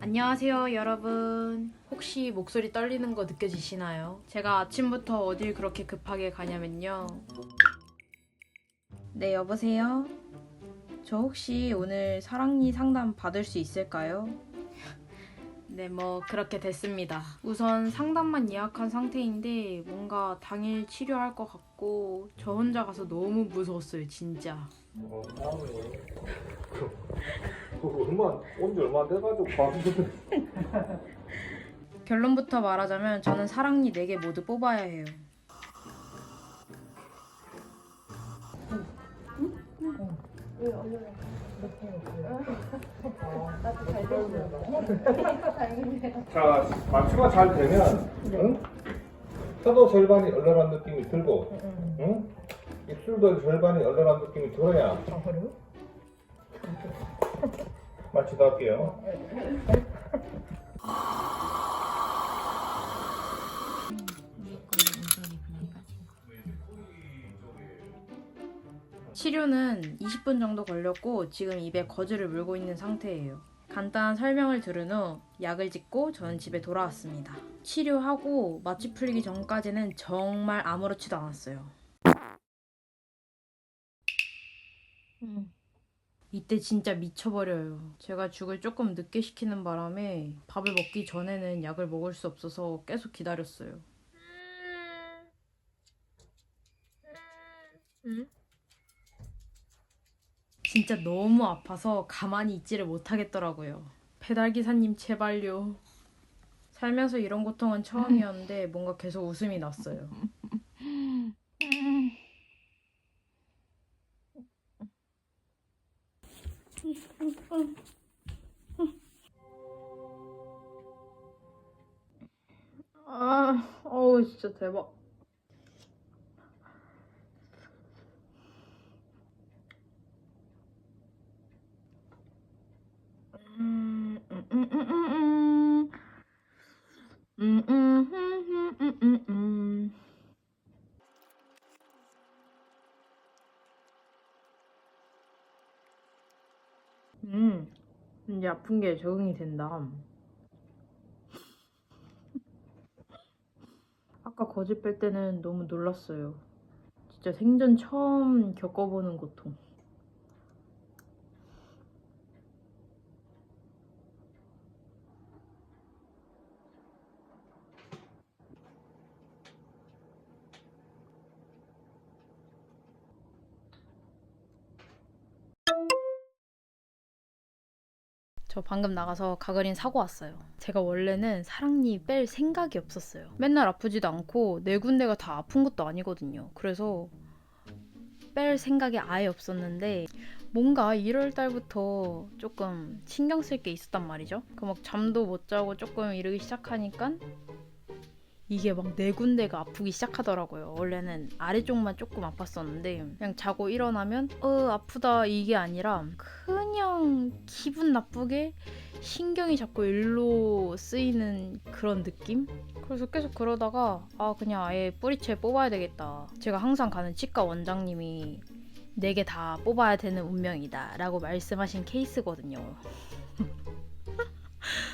안녕하세요, 여러분. 혹시 목소리 떨리는 거 느껴지시나요? 제가 아침부터 어딜 그렇게 급하게 가냐면요. 네, 여보세요? 저 혹시 오늘 사랑니 상담 받을 수 있을까요? 네, 뭐 그렇게 됐습니다. 우선 상담만 예약한 상태인데 뭔가 당일 치료할 것 같고 저 혼자 가서 너무 무서웠어요, 진짜. 다음에 온지 얼마 안 돼가지고 봤는데. 결론부터 말하자면 저는 사랑니 4개 모두 뽑아야 해요. 자, 마취가 잘 되면, 응? 혀도 절반이 얼얼한 느낌이 들고, 응? 입술도 절반이 얼얼한 느낌이 들어야. 마취도 할게요. 치료는 20분 정도 걸렸고 지금 입에 거즈를 물고 있는 상태예요. 간단한 설명을 들은 후 약을 짓고 저는 집에 돌아왔습니다. 치료하고 마취 풀리기 전까지는 정말 아무렇지도 않았어요. 이때 진짜 미쳐버려요. 제가 죽을 조금 늦게 시키는 바람에 밥을 먹기 전에는 약을 먹을 수 없어서 계속 기다렸어요. 진짜 너무 아파서 가만히 있지를 못하겠더라고요. 배달기사님 제발요. 살면서 이런 고통은 처음이었는데 뭔가 계속 웃음이 났어요. 어우 진짜 대박. 음, 음, 음, 음, 음, 음, 음, 음, 음, 음, 음, 음. 이제 아픈 게 적응이 된다. 아까 거짓 뺄 때는 너무 놀랐어요. 진짜 생전 처음 겪어보는 고통. 저 방금 나가서 가그린 사고 왔어요. 제가 원래는 사랑니 뺄 생각이 없었어요. 맨날 아프지도 않고 네 군데가 다 아픈 것도 아니거든요. 그래서 뺄 생각이 아예 없었는데 뭔가 1월 달부터 조금 신경 쓸 게 있었단 말이죠. 그 막 잠도 못 자고 조금 이러기 시작하니까 이게 막 네 군데가 아프기 시작하더라고요. 원래는 아래쪽만 조금 아팠었는데 그냥 자고 일어나면 아프다 이게 아니라 그냥 기분 나쁘게 신경이 자꾸 일로 쓰이는 그런 느낌? 그래서 계속 그러다가 그냥 아예 뿌리채 뽑아야 되겠다. 제가 항상 가는 치과 원장님이 4개 다 뽑아야 되는 운명이다 라고 말씀하신 케이스거든요.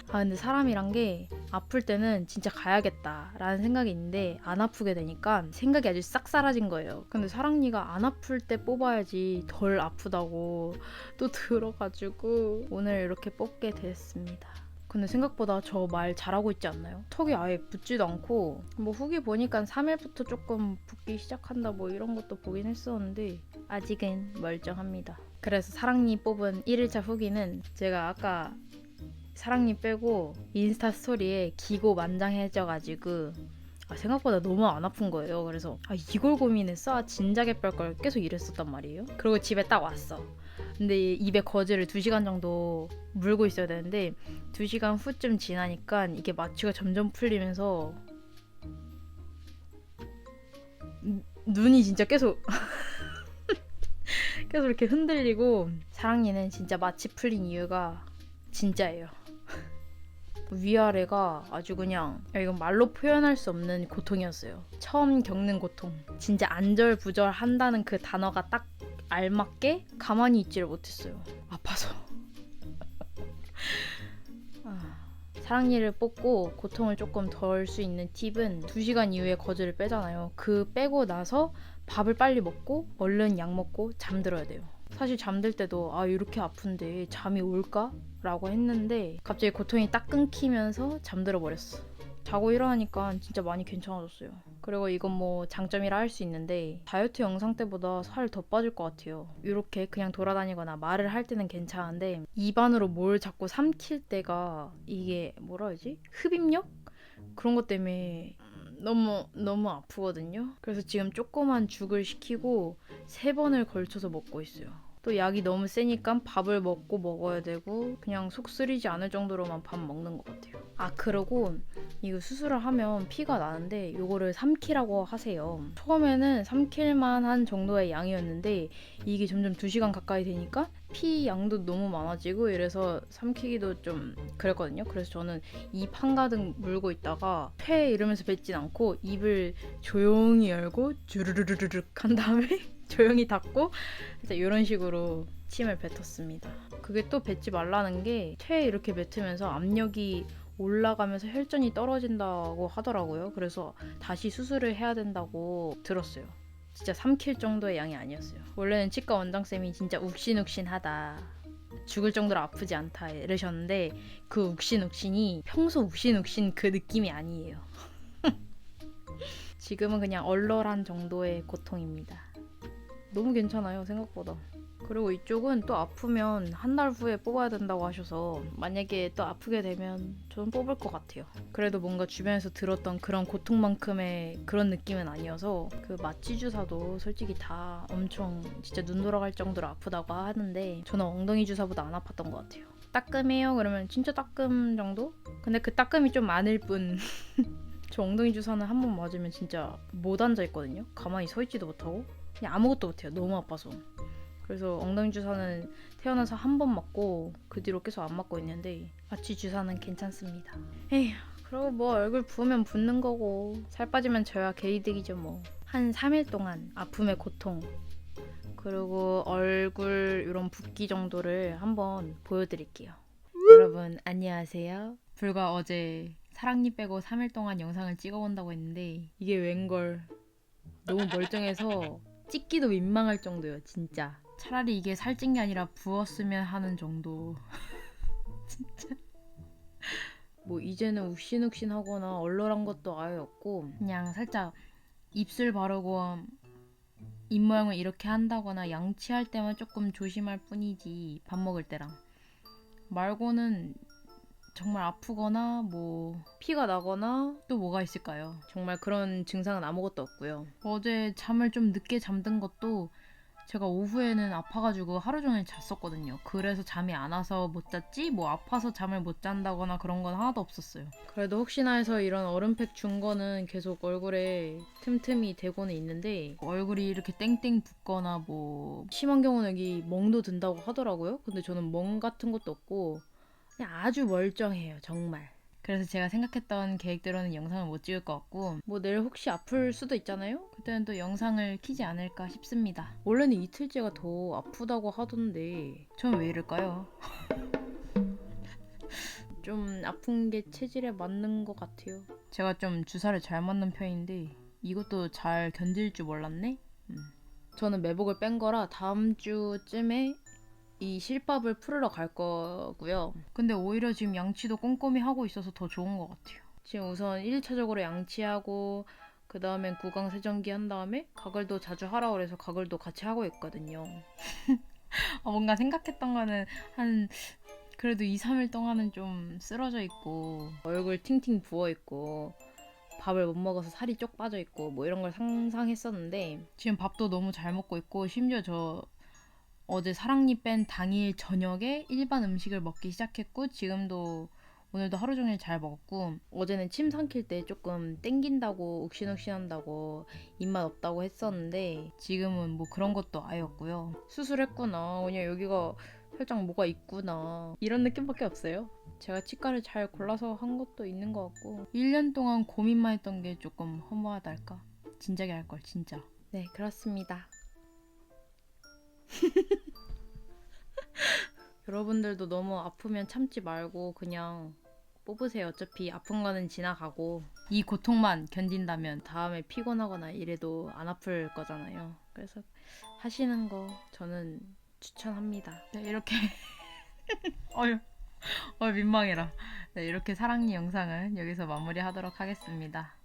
근데 사람이란 게 아플 때는 진짜 가야겠다라는 생각이 있는데 안 아프게 되니까 생각이 아주 싹 사라진 거예요. 근데 사랑니가 안 아플 때 뽑아야지 덜 아프다고 또 들어가지고 오늘 이렇게 뽑게 됐습니다. 근데 생각보다 저 말 잘하고 있지 않나요? 턱이 아예 붙지도 않고 뭐 후기 보니까 3일부터 조금 붓기 시작한다 뭐 이런 것도 보긴 했었는데 아직은 멀쩡합니다. 그래서 사랑니 뽑은 1일차 후기는 제가 아까 사랑니 빼고 인스타 스토리에 기고만장해져가지고 생각보다 너무 안 아픈 거예요. 그래서 이걸 고민했어? 진작에 뺄 걸 계속 이랬었단 말이에요. 그리고 집에 딱 왔어. 근데 입에 거즈를 2시간 정도 물고 있어야 되는데 2시간 후쯤 지나니까 이게 마취가 점점 풀리면서 눈이 진짜 계속 계속 이렇게 흔들리고 사랑니는 진짜 마취 풀린 이유가 진짜예요. 위아래가 아주 그냥 이건 말로 표현할 수 없는 고통이었어요. 처음 겪는 고통. 진짜 안절부절 한다는 그 단어가 딱 알맞게 가만히 있지를 못했어요. 아파서. 사랑니를 뽑고 고통을 조금 덜 수 있는 팁은 2시간 이후에 거즈를 빼잖아요. 그 빼고 나서 밥을 빨리 먹고 얼른 약 먹고 잠들어야 돼요. 사실 잠들 때도 이렇게 아픈데 잠이 올까? 라고 했는데 갑자기 고통이 딱 끊기면서 잠들어 버렸어. 자고 일어나니까 진짜 많이 괜찮아졌어요. 그리고 이건 뭐 장점이라 할 수 있는데 다이어트 영상 때보다 살 더 빠질 것 같아요. 이렇게 그냥 돌아다니거나 말을 할 때는 괜찮은데 입안으로 뭘 자꾸 삼킬 때가 이게 뭐라 해야지? 흡입력? 그런 것 때문에 너무 아프거든요. 그래서 지금 조그만 죽을 시키고 3번을 걸쳐서 먹고 있어요. 또 약이 너무 세니까 밥을 먹고 먹어야 되고 그냥 속 쓰리지 않을 정도로만 밥 먹는 것 같아요. 그리고 이거 수술을 하면 피가 나는데 이거를 삼키라고 하세요. 처음에는 삼킬만 한 정도의 양이었는데 이게 점점 2시간 가까이 되니까 피 양도 너무 많아지고 이래서 삼키기도 좀 그랬거든요. 그래서 저는 입 한가득 물고 있다가 퇴 이러면서 뱉진 않고 입을 조용히 열고 주르르르륵 한 다음에 조용히 닫고 이런 식으로 침을 뱉었습니다. 그게 또 뱉지 말라는 게 퇴 이렇게 뱉으면서 압력이 올라가면서 혈전이 떨어진다고 하더라고요. 그래서 다시 수술을 해야 된다고 들었어요. 진짜 삼킬 정도의 양이 아니었어요. 원래는 치과 원장쌤이 진짜 욱신욱신하다, 죽을 정도로 아프지 않다 이러셨는데 그 욱신욱신이 평소 욱신욱신 그 느낌이 아니에요. 지금은 그냥 얼얼한 정도의 고통입니다. 너무 괜찮아요, 생각보다. 그리고 이쪽은 또 아프면 한 달 후에 뽑아야 된다고 하셔서 만약에 또 아프게 되면 저는 뽑을 것 같아요. 그래도 뭔가 주변에서 들었던 그런 고통만큼의 그런 느낌은 아니어서 그 마취 주사도 솔직히 다 엄청 진짜 눈 돌아갈 정도로 아프다고 하는데 저는 엉덩이 주사보다 안 아팠던 것 같아요. 따끔해요? 그러면 진짜 따끔 정도? 근데 그 따끔이 좀 많을 뿐. 저 엉덩이 주사는 한 번 맞으면 진짜 못 앉아있거든요. 가만히 서 있지도 못하고 그냥 아무것도 못해요. 너무 아파서. 그래서 엉덩이 주사는 태어나서 한 번 맞고 그 뒤로 계속 안 맞고 있는데 마취 주사는 괜찮습니다. 에휴, 그리고 뭐 얼굴 부으면 붓는 거고 살 빠지면 저야 개이득이죠 뭐. 한 3일 동안 아픔의 고통 그리고 얼굴 이런 붓기 정도를 한번 보여드릴게요. 여러분 안녕하세요. 불과 어제 사랑니 빼고 3일 동안 영상을 찍어본다고 했는데 이게 웬걸 너무 멀쩡해서 찍기도 민망할 정도예요, 진짜. 차라리 이게 살찐 게 아니라 부었으면 하는 정도. 진짜. 뭐 이제는 욱신욱신하거나 얼얼한 것도 아예 없고 그냥 살짝 입술 바르고 입 모양을 이렇게 한다거나 양치할 때만 조금 조심할 뿐이지 밥 먹을 때랑 말고는 정말 아프거나 뭐 피가 나거나 또 뭐가 있을까요? 정말 그런 증상은 아무것도 없고요. 어제 잠을 좀 늦게 잠든 것도 제가 오후에는 아파가지고 하루 종일 잤었거든요. 그래서 잠이 안 와서 못 잤지 뭐 아파서 잠을 못 잔다거나 그런 건 하나도 없었어요. 그래도 혹시나 해서 이런 얼음팩 준 거는 계속 얼굴에 틈틈이 대고는 있는데 얼굴이 이렇게 땡땡 붓거나 뭐 심한 경우는 여기 멍도 든다고 하더라고요. 근데 저는 멍 같은 것도 없고 그냥 아주 멀쩡해요, 정말. 그래서 제가 생각했던 계획대로는 영상을 못 찍을 것 같고 뭐 내일 혹시 아플 수도 있잖아요? 그때는 또 영상을 키지 않을까 싶습니다. 원래는 이틀째가 더 아프다고 하던데 전 왜 이럴까요? 좀 아픈 게 체질에 맞는 것 같아요. 제가 좀 주사를 잘 맞는 편인데 이것도 잘 견딜 줄 몰랐네? 저는 매복을 뺀 거라 다음 주쯤에 이 실밥을 풀으러 갈 거고요. 근데 오히려 지금 양치도 꼼꼼히 하고 있어서 더 좋은 것 같아요. 지금 우선 1차적으로 양치하고 그 다음엔 구강 세정기 한 다음에 가글도 자주 하라고 그래서 가글도 같이 하고 있거든요. 뭔가 생각했던 거는 한 그래도 2, 3일 동안은 좀 쓰러져 있고 얼굴 팅팅 부어 있고 밥을 못 먹어서 살이 쪽 빠져 있고 뭐 이런 걸 상상했었는데 지금 밥도 너무 잘 먹고 있고 심지어 저 어제 사랑니 뺀 당일 저녁에 일반 음식을 먹기 시작했고 지금도 오늘도 하루 종일 잘 먹었고 어제는 침 삼킬 때 조금 땡긴다고 욱신욱신한다고 입맛 없다고 했었는데 지금은 뭐 그런 것도 아예 없고요. 수술했구나. 그냥 여기가 살짝 뭐가 있구나. 이런 느낌밖에 없어요. 제가 치과를 잘 골라서 한 것도 있는 것 같고 1년 동안 고민만 했던 게 조금 허무하달까? 진작에 할 걸 진짜. 네, 그렇습니다. 여러분들도 너무 아프면 참지 말고 그냥 뽑으세요. 어차피 아픈 거는 지나가고 이 고통만 견딘다면 다음에 피곤하거나 이래도 안 아플 거잖아요. 그래서 하시는 거 저는 추천합니다. 네, 이렇게 어휴, 민망해라. 네, 이렇게 사랑니 영상은 여기서 마무리하도록 하겠습니다.